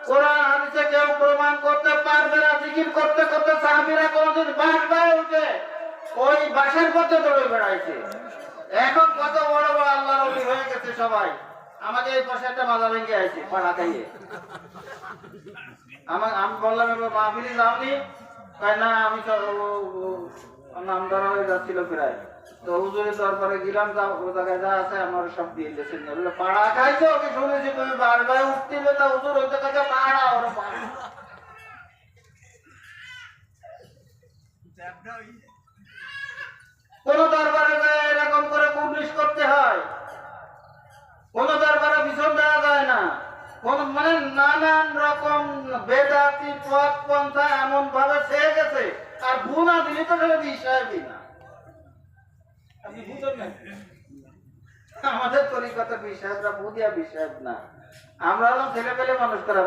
কোরআন হাদিসে কেউ প্রমাণ করতে পারবে না। জিকির করতে করতে সাহাবীরা কোনদিন বাস গায়ে উঠে ওই বাসের পথে দৌড়ে বেড়াইছে। এখন কত বড় বড় আল্লাহর ওলি হয়ে গেছে সবাই। আমাকে এই পাশে একটা মাজা ভেঙে আছে পাড়া খাইয়ে। আমি বললাম এবার মাহফিলে যাওনি, না আমি নাম ধরা হয়ে যাচ্ছিল প্রায়। তো হুজুরের দরবারে গেলাম, ও জায়গায় যা আছে আমার সব দিয়ে দিয়েছেন। পাড়া খাইছো, ওকে শুনেছি তুমি বারবার উঠছিলে, তা হুজুর ওই জায়গায় পাড়া ওরা পাড়া। কোন দরবারে যায় এরকম করে পুলিশ করতে হয়, কোন দরবারে পিছন দেওয়া যায় না। কোন মানে নানান রকম বেদাতি পথ পন্থা এমন ভাবে ছেয়ে গেছে। আর গুণা দিলে তো সেটা বিষয়ই না। আপনি বুঝেন না আমাদের তরিকত বিষয়রা বুঝিয়া বিষয় না। আমরা ছেলে পেলে মানুষ করা